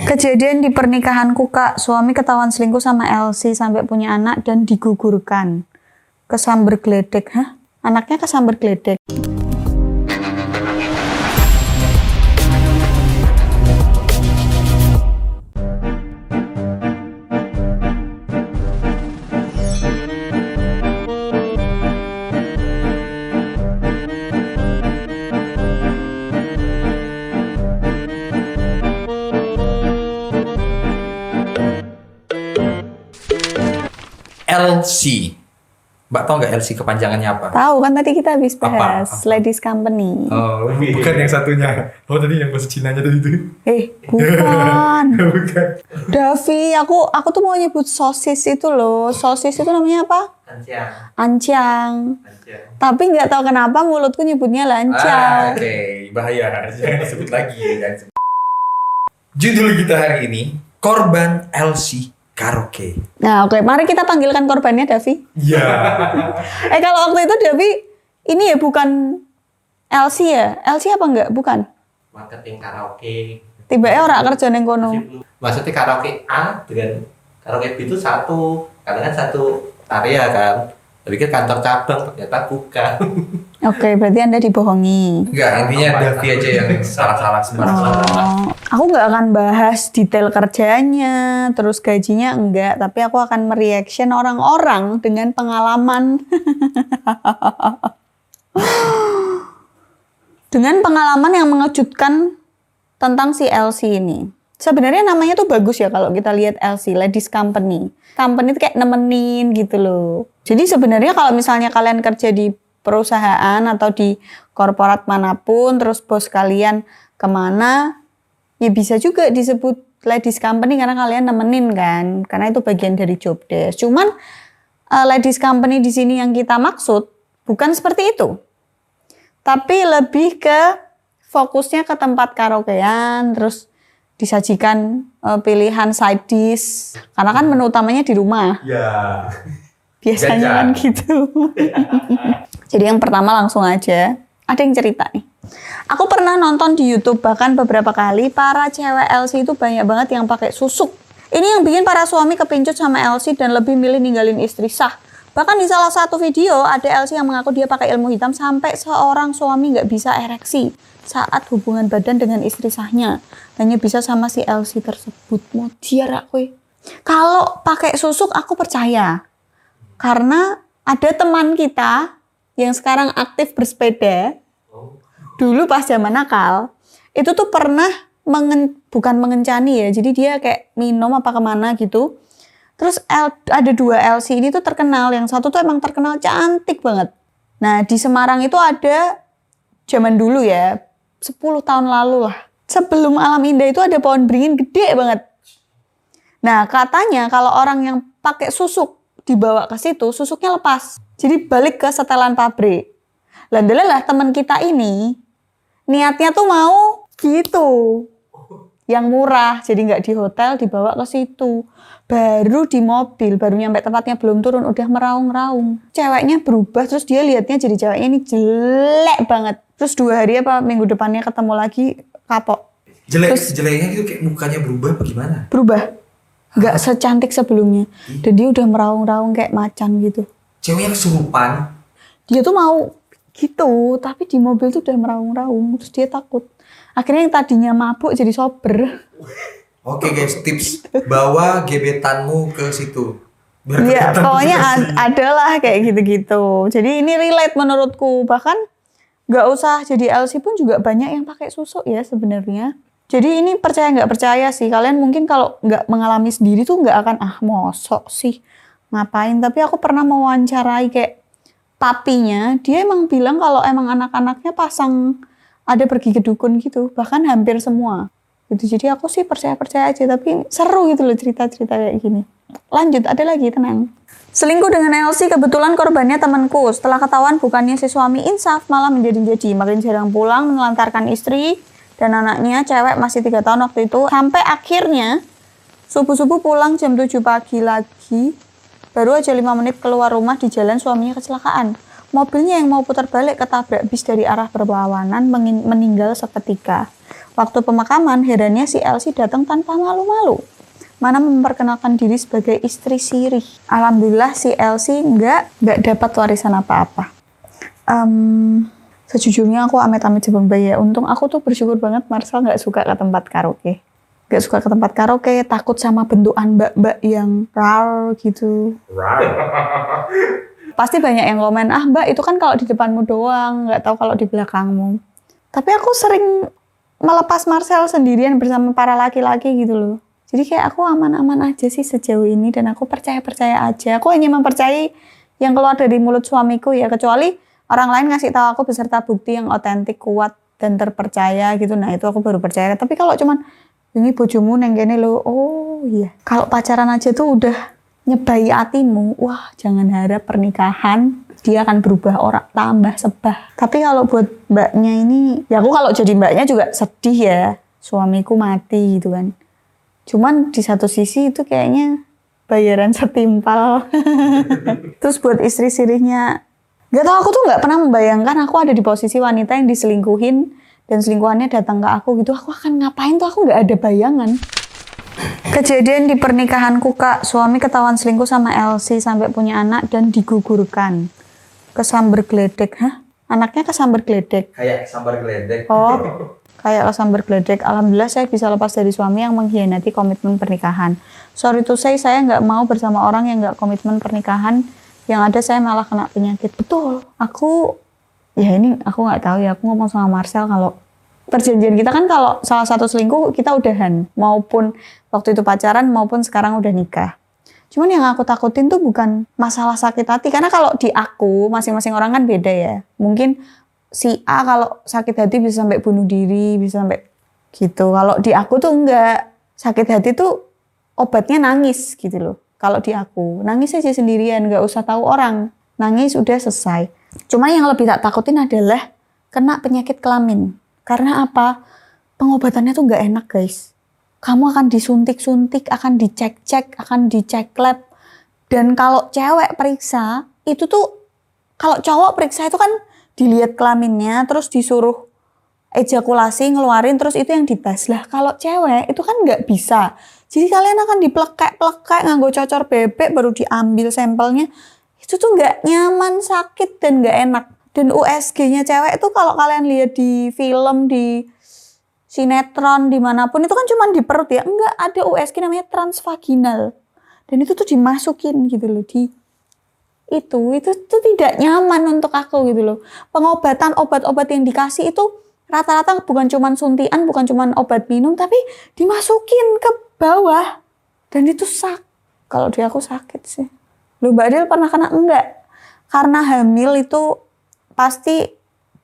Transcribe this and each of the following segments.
Kejadian di pernikahanku, Kak. Suami ketahuan selingkuh sama Elsie sampai punya anak dan digugurkan. Kesamber geledek. Hah? Anaknya kesamber geledek. LC. Mbak tahu nggak LC kepanjangannya apa? Tahu kan tadi kita habis bahas Apa? Ladies Company. Oh, bukan yang satunya. Oh, tadi yang bahasa Cinanya tadi itu. Bukan. Bukan. Davi, aku tuh mau nyebut sosis itu loh. Sosis itu namanya apa? Ancang. Tapi nggak tahu kenapa mulutku nyebutnya lancau. Oke. Bahaya. Jangan disebut lagi. Judul kita hari ini, Korban LC Karaoke. Nah, oke. Mari kita panggilkan korbannya, Davi. Iya. Kalau waktu itu Davi, ini ya bukan LC ya? LC apa enggak? Bukan. Marketing karaoke. Tiba-tiba orang kerja neng kono. Maksudnya karaoke A dengan karaoke B itu satu. Karena kan satu area kan. Tapi kan kantor cabang, ternyata bukan. Oke, berarti Anda dibohongi. Enggak, intinya Davi aja yang salah-salah sembarang. Aku nggak akan bahas detail kerjanya, terus gajinya enggak, tapi aku akan mereaction orang-orang dengan pengalaman. Dengan pengalaman yang mengejutkan tentang si LC ini. Sebenarnya namanya tuh bagus ya kalau kita lihat LC, Ladies Company. Company itu kayak nemenin gitu loh. Jadi sebenarnya kalau misalnya kalian kerja di perusahaan atau di korporat manapun, terus bos kalian kemana, ya bisa juga disebut Ladies Company karena kalian nemenin kan. Karena itu bagian dari job desk. Cuman Ladies Company di sini yang kita maksud bukan seperti itu. Tapi lebih ke fokusnya ke tempat karaokean, terus disajikan pilihan side dish. Karena kan menu utamanya di rumah. Ya. Biasanya kan gitu. Jadi yang pertama langsung aja. Ada yang cerita nih. Aku pernah nonton di YouTube bahkan beberapa kali para cewek LC itu banyak banget yang pakai susuk. Ini yang bikin para suami kepincut sama LC dan lebih milih ninggalin istri sah. Bahkan di salah satu video ada LC yang mengaku dia pakai ilmu hitam sampai seorang suami nggak bisa ereksi saat hubungan badan dengan istri sahnya. Hanya bisa sama si LC tersebut. Mau diar aku. Kalau pakai susuk aku percaya. Karena ada teman kita yang sekarang aktif bersepeda. Dulu pas zaman nakal, itu tuh pernah bukan mengencani ya. Jadi dia kayak minum apa kemana gitu. Terus ada dua LC ini tuh terkenal. Yang satu tuh emang terkenal cantik banget. Nah di Semarang itu ada zaman dulu ya. 10 tahun lalu lah. Sebelum Alam Indah itu ada pohon beringin gede banget. Nah katanya kalau orang yang pakai susuk dibawa ke situ, susuknya lepas. Jadi balik ke setelan pabrik. Lah teman kita ini niatnya tuh mau gitu. Yang murah, jadi nggak di hotel, dibawa ke situ. Baru di mobil, baru nyampe tempatnya belum turun, udah meraung-raung. Ceweknya berubah, terus dia liatnya jadi ceweknya ini jelek banget. Terus 2 hari apa minggu depannya ketemu lagi, kapok. Jeleknya gitu kayak mukanya berubah apa gimana? Berubah. Nggak secantik sebelumnya. Dan dia udah meraung-raung kayak macan gitu. Ceweknya kesurupan. Dia tuh mau gitu, tapi di mobil tuh udah meraung-raung. Terus dia takut. Akhirnya yang tadinya mabuk jadi sober. Oke guys, tips bawa gebetanmu ke situ. Iya, pokoknya ada lah kayak gitu-gitu. Jadi ini relate menurutku. Bahkan nggak usah jadi LC pun juga banyak yang pakai susuk ya sebenarnya. Jadi ini percaya nggak percaya sih. Kalian mungkin kalau nggak mengalami sendiri tuh nggak akan mosok sih ngapain. Tapi aku pernah mewawancarai kayak papinya. Dia emang bilang kalau emang anak-anaknya pasang ada pergi ke dukun gitu. Bahkan hampir semua. Gitu. Jadi aku sih percaya-percaya aja. Tapi seru gitu loh cerita-cerita kayak gini. Lanjut, ada lagi, tenang. Selingkuh dengan LC, kebetulan korbannya temanku. Setelah ketahuan bukannya si suami insaf, malah menjadi-jadi. Makin jarang pulang, menelantarkan istri dan anaknya. Cewek masih 3 tahun waktu itu. Sampai akhirnya subuh-subuh pulang jam 7 pagi lagi. Baru aja 5 menit keluar rumah di jalan suaminya kecelakaan. Mobilnya yang mau putar balik ketabrak bis dari arah berlawanan, meninggal seketika. Waktu pemakaman, herannya si Elsie datang tanpa malu-malu. Mana memperkenalkan diri sebagai istri sirih. Alhamdulillah si Elsie nggak dapat warisan apa-apa. Sejujurnya aku amit-amit jebang bayi ya. Untung aku tuh bersyukur banget Marcel nggak suka ke tempat karaoke. Nggak suka ke tempat karaoke, takut sama bentukan mbak-mbak yang rar gitu. Pasti banyak yang komen, ah mbak itu kan kalau di depanmu doang, nggak tahu kalau di belakangmu. Tapi aku sering melepas Marcel sendirian bersama para laki-laki gitu loh. Jadi kayak aku aman-aman aja sih sejauh ini dan aku percaya-percaya aja. Aku hanya mempercayai yang keluar dari mulut suamiku ya, kecuali orang lain ngasih tahu aku beserta bukti yang otentik, kuat dan terpercaya gitu. Nah, itu aku baru percaya. Tapi kalau cuman ini bojomu neng kene lho, oh iya. Kalau pacaran aja tuh udah nyebai hatimu, wah jangan harap pernikahan dia akan berubah orang tambah sebah. Tapi kalau buat mbaknya ini, ya aku kalau jadi mbaknya juga sedih ya, suamiku mati gitu kan. Cuman di satu sisi itu kayaknya bayaran setimpal. Terus buat istri sirihnya, gak tau, aku tuh gak pernah membayangkan aku ada di posisi wanita yang diselingkuhin dan selingkuhannya datang ke aku gitu. Aku akan ngapain tuh, aku gak ada bayangan. Kejadian di pernikahanku kak, suami ketahuan selingkuh sama Elsie sampai punya anak dan digugurkan. Kesambar geledek, hah? Anaknya kesambar geledek? Kayak sambar geledek. Oh, kayak kesambar geledek. Alhamdulillah saya bisa lepas dari suami yang mengkhianati komitmen pernikahan. Sorry to say, saya nggak mau bersama orang yang nggak komitmen pernikahan. Yang ada saya malah kena penyakit. Betul. Aku, ya ini aku nggak tahu ya. Aku ngomong sama Marcel kalau perjanjian kita kan kalau salah satu selingkuh kita udahan. Maupun waktu itu pacaran maupun sekarang udah nikah. Cuman yang aku takutin tuh bukan masalah sakit hati. Karena kalau di aku, masing-masing orang kan beda ya. Mungkin si A kalau sakit hati bisa sampai bunuh diri, bisa sampai gitu. Kalau di aku tuh enggak. Sakit hati tuh obatnya nangis gitu loh. Kalau di aku, nangis aja sendirian, enggak usah tahu orang. Nangis udah selesai. Cuma yang lebih tak takutin adalah kena penyakit kelamin. Karena apa? Pengobatannya tuh enggak enak guys. Kamu akan disuntik-suntik, akan dicek-cek, akan dicek lab. Dan kalau cewek periksa, itu tuh, kalau cowok periksa itu kan dilihat kelaminnya, terus disuruh ejakulasi, ngeluarin, terus itu yang dites. Lah kalau cewek itu kan nggak bisa. Jadi kalian akan diplekek-plekek, nganggo cocor bebek, baru diambil sampelnya. Itu tuh nggak nyaman, sakit, dan nggak enak. Dan USG-nya cewek itu kalau kalian lihat di film, di sinetron, dimanapun, itu kan cuma di perut ya. Enggak, ada USG namanya transvaginal. Dan itu tuh dimasukin gitu loh. Itu tuh tidak nyaman untuk aku gitu loh. Pengobatan, obat-obat yang dikasih itu rata-rata bukan cuma suntian, bukan cuma obat minum, tapi dimasukin ke bawah. Dan itu kalau di aku sakit sih. Loh Mbak Adel pernah kena? Enggak. Karena hamil itu pasti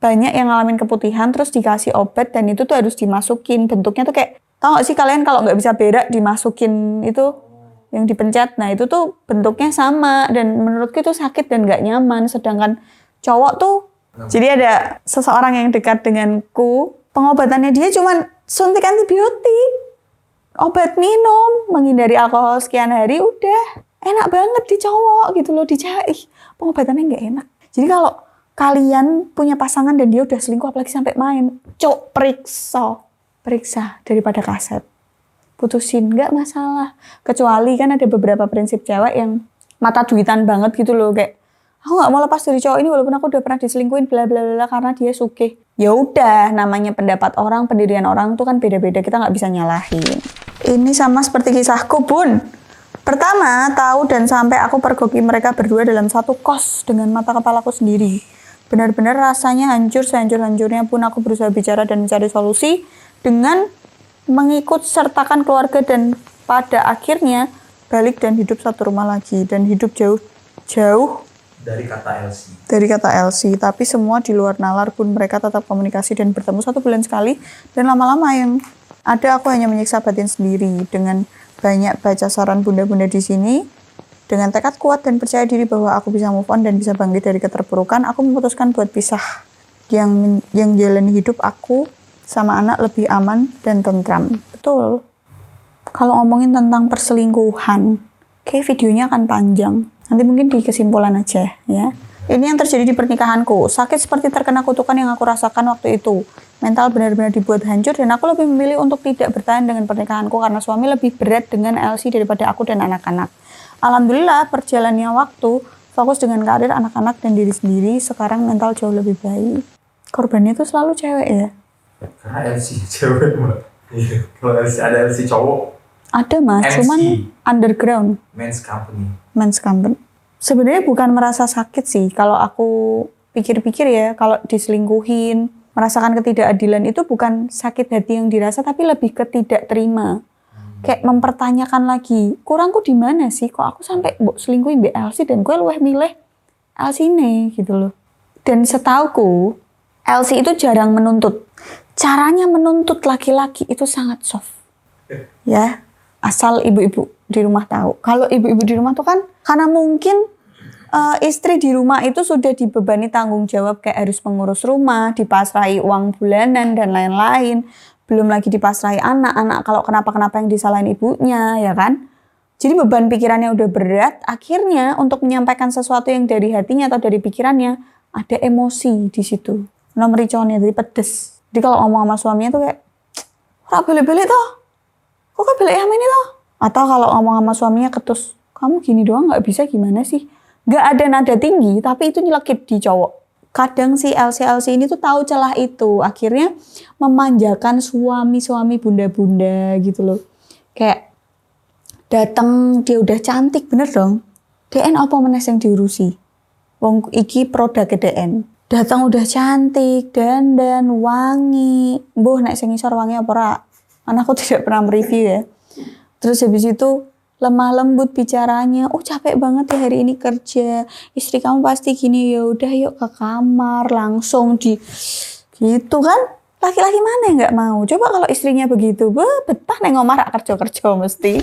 banyak yang ngalamin keputihan terus dikasih obat dan itu tuh harus dimasukin. Bentuknya tuh kayak, tau gak sih kalian kalau nggak bisa berak dimasukin itu yang dipencet. Nah itu tuh bentuknya sama dan menurutku itu sakit dan nggak nyaman. Sedangkan cowok tuh, jadi ada seseorang yang dekat denganku, pengobatannya dia cuma suntik antibiotik, obat minum, menghindari alkohol sekian hari, udah enak banget di cowok gitu loh, dijahit. Pengobatannya nggak enak. Jadi kalau kalian punya pasangan dan dia udah selingkuh apalagi sampai main, periksa daripada kaset. Putusin, nggak masalah. Kecuali kan ada beberapa prinsip cewek yang mata duitan banget gitu loh, kayak aku nggak mau lepas dari cowok ini walaupun aku udah pernah diselingkuhin bla bla bla karena dia sugih. Ya udah, namanya pendapat orang, pendirian orang tuh kan beda-beda, kita nggak bisa nyalahin. Ini sama seperti kisahku, Bun. Pertama, tahu dan sampai aku pergoki mereka berdua dalam satu kos dengan mata kepalaku sendiri. Benar-benar rasanya hancur, sehancur-hancurnya pun aku berusaha bicara dan mencari solusi dengan mengikut sertakan keluarga dan pada akhirnya balik dan hidup satu rumah lagi dan hidup jauh Dari kata Elsie. dari kata Elsie. Tapi semua di luar nalar pun mereka tetap komunikasi dan bertemu 1 bulan sekali dan lama-lama yang ada aku hanya menyiksa batin sendiri dengan banyak baca saran bunda-bunda di sini. Dengan tekad kuat dan percaya diri bahwa aku bisa move on dan bisa bangkit dari keterpurukan, aku memutuskan buat pisah. Yang jalani hidup aku sama anak lebih aman dan tentram. Betul. Kalau ngomongin tentang perselingkuhan, kayak videonya akan panjang. Nanti mungkin di kesimpulan aja ya. Ini yang terjadi di pernikahanku. Sakit seperti terkena kutukan yang aku rasakan waktu itu. Mental benar-benar dibuat hancur dan aku lebih memilih untuk tidak bertahan dengan pernikahanku karena suami lebih berat dengan LC daripada aku dan anak-anak. Alhamdulillah perjalannya waktu, fokus dengan karir, anak-anak, dan diri sendiri, sekarang mental jauh lebih baik. Korbannya itu selalu cewek ya? Karena LC cewek mah. Iya. Kalau LC ada LC cowok. Ada mas, MC. cuman underground. Men's company. Men's company. Sebenarnya bukan merasa sakit sih. Kalau aku pikir-pikir ya, kalau diselingkuhin, merasakan ketidakadilan itu bukan sakit hati yang dirasa, tapi lebih ke tidak terima. Kayak mempertanyakan lagi, kurangku di mana sih? Kok aku sampai selingkuhin Mbak Elsie dan gue luwih milih Elsie nih gitu loh. Dan setauku, Elsie itu jarang menuntut. Caranya menuntut laki-laki itu sangat soft. Ya, asal ibu-ibu di rumah tahu. Kalau ibu-ibu di rumah tuh kan, karena mungkin istri di rumah itu sudah dibebani tanggung jawab kayak harus mengurus rumah, dipasrahi uang bulanan dan lain-lain. Belum lagi dipasrahi anak kalau kenapa-kenapa yang disalahin ibunya, ya kan? Jadi beban pikirannya udah berat, akhirnya untuk menyampaikan sesuatu yang dari hatinya atau dari pikirannya, ada emosi di situ. Mericonnya, jadi pedes. Jadi kalau ngomong sama suaminya tuh kayak, ora beli-beli toh? Kok kan beli yang ini toh? Atau kalau ngomong sama suaminya ketus, kamu gini doang gak bisa gimana sih? Gak ada nada tinggi, tapi itu nyelekit di cowok. Kadang si LC ini tuh tahu celah itu. Akhirnya memanjakan suami-suami bunda-bunda gitu loh. Kayak datang dia udah cantik, bener dong. DN apa meneh yang diurusi? Wong iki produk DN. Datang udah cantik, dandan, wangi. Mbuh nek sing ngisor wangi apa ora? Karena aku tidak pernah mereview ya. Terus habis itu lemah lembut bicaranya. Oh capek banget ya hari ini kerja. Istri kamu pasti gini, ya udah yuk ke kamar langsung di gitu kan. Laki-laki mana yang nggak mau? Coba kalau istrinya begitu, betah neng omah rak kerja mesti.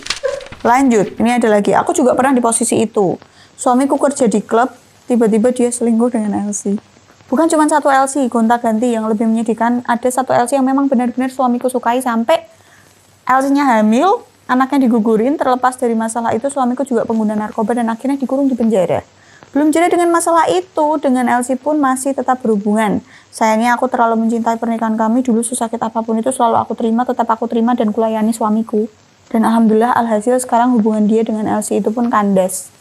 Lanjut, ini ada lagi. Aku juga pernah di posisi itu. Suamiku kerja di klub, tiba-tiba dia selingkuh dengan LC. Bukan cuma satu LC, gonta-ganti. Yang lebih menyedihkan, ada satu LC yang memang benar-benar suamiku sukai sampai LC-nya hamil, anaknya digugurin. Terlepas dari masalah itu, suamiku juga pengguna narkoba dan akhirnya dikurung di penjara. Belum jeda dengan masalah itu, dengan LC pun masih tetap berhubungan. Sayangnya aku terlalu mencintai pernikahan kami, dulu sesakit apapun itu selalu aku terima, tetap aku terima dan kulayani suamiku. Dan alhamdulillah alhasil sekarang hubungan dia dengan LC itu pun kandas.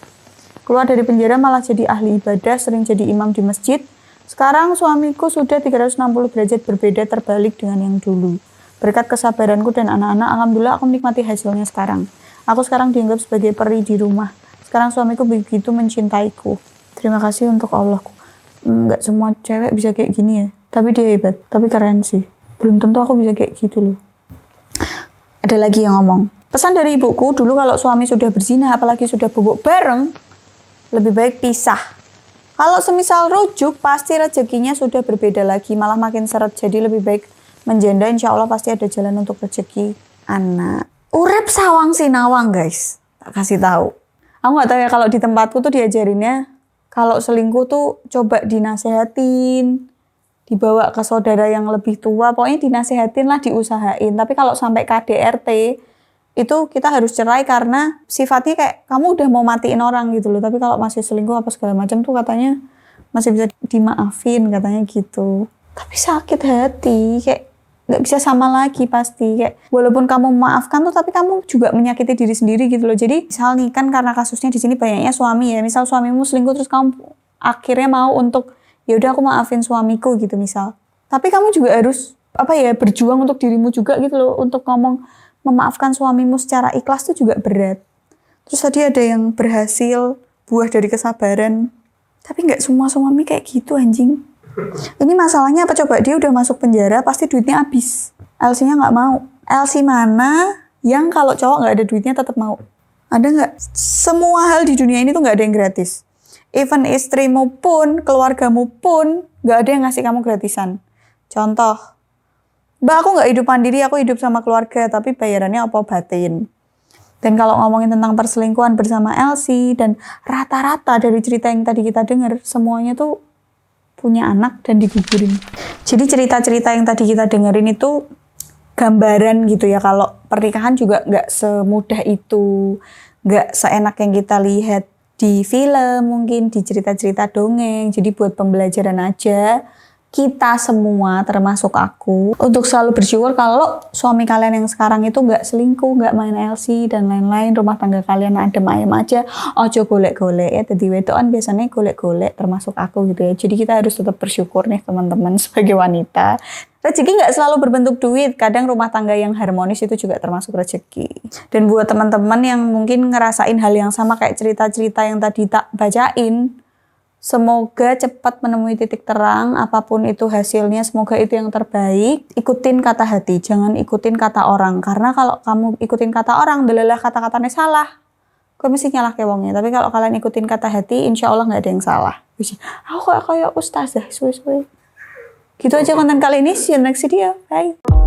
Keluar dari penjara malah jadi ahli ibadah, sering jadi imam di masjid. Sekarang suamiku sudah 360 derajat berbeda terbalik dengan yang dulu. Berkat kesabaranku dan anak-anak, alhamdulillah aku menikmati hasilnya sekarang. Aku sekarang dianggap sebagai peri di rumah. Sekarang suamiku begitu mencintaiku. Terima kasih untuk Allahku. Nggak semua cewek bisa kayak gini ya. Tapi dia hebat, tapi keren sih. Belum tentu aku bisa kayak gitu loh. Ada lagi yang ngomong. Pesan dari ibuku, dulu kalau suami sudah berzina, apalagi sudah bobok bareng, lebih baik pisah. Kalau semisal rujuk, pasti rezekinya sudah berbeda lagi, malah makin seret. Jadi lebih baik menjanda, insya Allah pasti ada jalan untuk rezeki anak. Urip sawang sinawang guys, tak kasih tahu. Aku nggak tahu ya kalau di tempatku tuh diajarinnya, kalau selingkuh tuh coba dinasehatin, dibawa ke saudara yang lebih tua, pokoknya dinasehatin lah, diusahain. Tapi kalau sampai KDRT, itu kita harus cerai karena sifatnya kayak kamu udah mau matiin orang gitu loh. Tapi kalau masih selingkuh apa segala macam tuh katanya masih bisa dimaafin katanya gitu. Tapi sakit hati, kayak nggak bisa sama lagi pasti. Kayak walaupun kamu memaafkan tuh, tapi kamu juga menyakiti diri sendiri gitu loh. Jadi misal nih kan karena kasusnya di sini banyaknya suami ya. Misal suamimu selingkuh terus kamu akhirnya mau untuk ya udah aku maafin suamiku gitu misal. Tapi kamu juga harus berjuang untuk dirimu juga gitu loh, untuk ngomong memaafkan suamimu secara ikhlas tuh juga berat. Terus tadi ada yang berhasil buah dari kesabaran. Tapi nggak semua suami kayak gitu anjing. Ini masalahnya apa coba? Dia udah masuk penjara pasti duitnya habis. LC-nya nggak mau. LC mana yang kalau cowok nggak ada duitnya tetap mau? Ada nggak? Semua hal di dunia ini tuh nggak ada yang gratis. Even istrimu pun, keluargamu pun nggak ada yang ngasih kamu gratisan. Contoh, Mbak, aku nggak hidup mandiri, aku hidup sama keluarga, tapi bayarannya apa batin. Dan kalau ngomongin tentang perselingkuhan bersama LC, dan rata-rata dari cerita yang tadi kita dengar, semuanya tuh punya anak dan digugurin. Jadi cerita-cerita yang tadi kita dengerin itu gambaran gitu ya, kalau pernikahan juga nggak semudah itu, nggak seenak yang kita lihat. di film mungkin, di cerita-cerita dongeng. Jadi buat pembelajaran aja. Kita semua termasuk aku untuk selalu bersyukur kalau suami kalian yang sekarang itu nggak selingkuh, nggak main LC dan lain-lain, rumah tangga kalian adem ayem aja, ojo golek-golek ya. Tadi wedoan biasanya golek-golek termasuk aku gitu ya. Jadi kita harus tetap bersyukur nih teman-teman sebagai wanita. Rezeki nggak selalu berbentuk duit, kadang rumah tangga yang harmonis itu juga termasuk rezeki. Dan buat teman-teman yang mungkin ngerasain hal yang sama kayak cerita-cerita yang tadi tak bacain, semoga cepat menemui titik terang, apapun itu hasilnya, semoga itu yang terbaik. Ikutin kata hati, jangan ikutin kata orang. Karena kalau kamu ikutin kata orang, delalah kata-katanya salah. Gue mesti nyalah ke wongnya. Tapi kalau kalian ikutin kata hati, insya Allah nggak ada yang salah. Aku kayak ustazah, suwe-suwe. Gitu aja konten kali ini. See you next video. Bye.